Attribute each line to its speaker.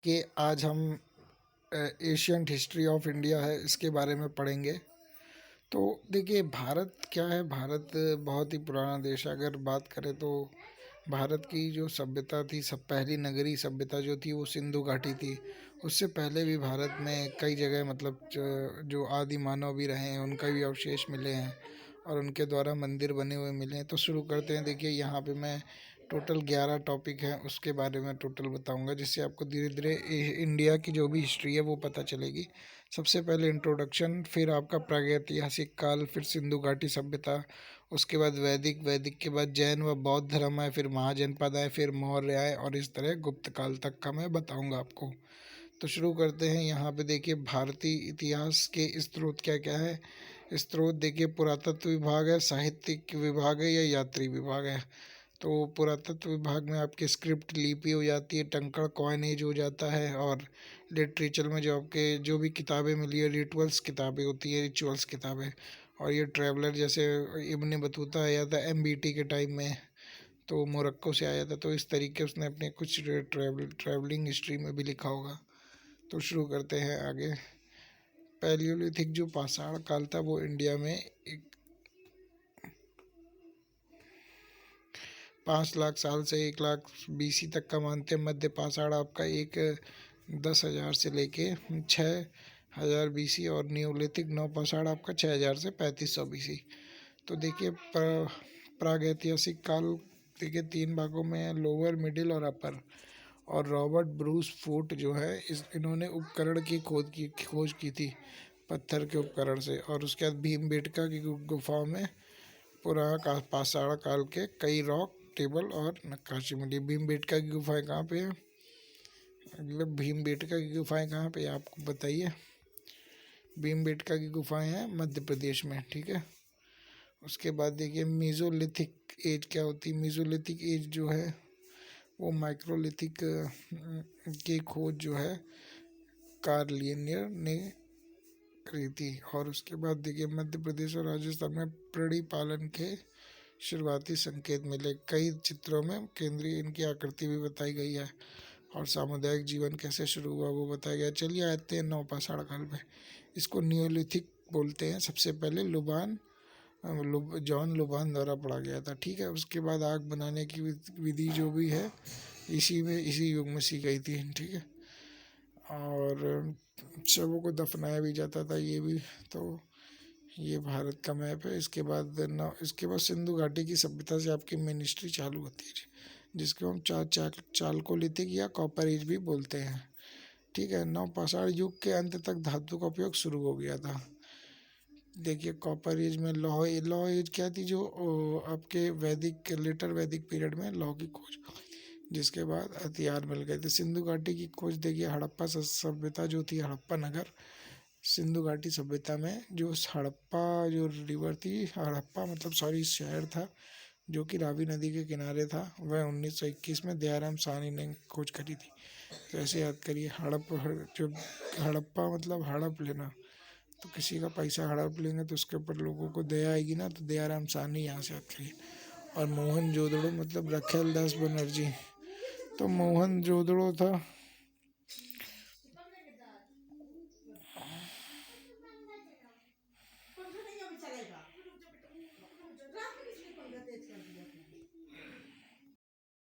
Speaker 1: कि आज हम एशियंट हिस्ट्री ऑफ इंडिया है इसके बारे में पढ़ेंगे। तो देखिए, भारत क्या है। भारत बहुत ही पुराना देश है। अगर बात करें तो भारत की जो सभ्यता थी, सब पहली नगरी सभ्यता जो थी वो सिंधु घाटी थी। उससे पहले भी भारत में कई जगह मतलब जो आदि मानव भी रहे हैं उनका भी अवशेष मिले हैं और उनके द्वारा मंदिर बने हुए मिले हैं। तो शुरू करते हैं। देखिए, यहाँ पे मैं टोटल 11 टॉपिक हैं उसके बारे में टोटल बताऊंगा, जिससे आपको धीरे धीरे इंडिया की जो भी हिस्ट्री है वो पता चलेगी। सबसे पहले इंट्रोडक्शन, फिर आपका प्रागैतिहासिक काल, फिर सिंधु घाटी सभ्यता, उसके बाद वैदिक, वैदिक के बाद जैन व बौद्ध धर्म आए, फिर महाजनपद आए, फिर मौर्य आए और इस तरह गुप्त काल तक का मैं बताऊंगा आपको। तो शुरू करते हैं। यहाँ पे देखिए, भारतीय इतिहास के स्रोत क्या क्या है। स्रोत देखिए, पुरातत्व विभाग है, साहित्यिक विभाग है या यात्री विभाग है। तो पुरातत्व विभाग में आपकी स्क्रिप्ट लिपि हो जाती है, टंकण कॉइनेज हो जाता है, और लिटरेचर में जो आपके जो भी किताबें मिली है रिचुअल्स किताबें होती है, रिचुअल्स किताबें। और ये ट्रैवलर, जैसे इब्न बतूता आया था एमबीटी के टाइम में, तो मोरक्को से आया था, तो इस तरीके उसने अपने कुछ ट्रैवलिंग हिस्ट्री में भी लिखा होगा। तो शुरू करते हैं आगे। पैलियोलिथिक जो पाषाण काल था वो इंडिया में 5 लाख साल से 1 लाख बीसी तक का मानते हैं। मध्य पाषाण आपका 10,000 से लेके 6,000 बीसी, और न्यूलिथिक नवपाषाण आपका 6,000 से 3500 बीसी। तो देखिए, प्रागैतिहासिक काल देखिए 3 भागों में है, लोअर, मिडिल और अपर। और रॉबर्ट ब्रूस फूट जो है इन्होंने उपकरण की खोज की थी, पत्थर के उपकरण से। और उसके बाद भीमबेटका की गुफाओं में पाषाण काल के कई रॉक टेबल और नक्काशी मिली। भीमबेटका की गुफाएं कहाँ पे है, मतलब भीमबेटका की गुफाएं कहाँ पे है आपको बताइए। भीमबेटका की गुफाएं हैं मध्य प्रदेश में, ठीक है। उसके बाद देखिए, मीजोलिथिक एज क्या होती है। मीजोलिथिक एज जो है वो माइक्रोलिथिक की खोज जो है कार्लियनियर ने करी थी। और उसके बाद देखिए, मध्य प्रदेश और राजस्थान में प्रणी पालन के शुरुआती संकेत मिले। कई चित्रों में केंद्रीय इनकी आकृति भी बताई गई है और सामुदायिक जीवन कैसे शुरू हुआ वो बताया गया। चलिए आते हैं नवपाषाण काल में। इसको नियोलिथिक बोलते हैं। सबसे पहले जॉन लुबान द्वारा पढ़ा गया था, ठीक है। उसके बाद आग बनाने की विधि जो भी है इसी युग में सीख गई थी, ठीक है। और शवों को दफनाया भी जाता था, ये भी। तो ये भारत का मैप है। इसके बाद सिंधु घाटी की सभ्यता से आपकी मिनिस्ट्री चालू होती है, जिसको हम चालकोलिथिक या कॉपर एज भी बोलते हैं, ठीक है। नवपाषाण युग के अंत तक धातु का उपयोग शुरू हो गया था। देखिए, कॉपर एज में लॉ एज क्या थी, जो आपके वैदिक लेटर वैदिक पीरियड में लॉ की खोज, जिसके बाद हथियार मिल गए थे। सिंधु घाटी की खोज देखिए, हड़प्पा सभ्यता जो थी, हड़प्पा नगर सिंधु घाटी सभ्यता में, जो हड़प्पा जो रिवर थी, हड़प्पा मतलब सॉरी शहर था, जो कि रावी नदी के किनारे था, वह 1921 में दयाराम साहनी ने खोज करी थी। तो ऐसे याद करिए, जब हड़प्पा मतलब हड़प लेना, तो किसी का पैसा हड़प लेंगे तो उसके ऊपर लोगों को दया आएगी ना, तो दयाराम साहनी यहाँ से याद करिए। और मोहन जोदड़ो मतलब रखेल दास बनर्जी, तो मोहन जोदड़ो था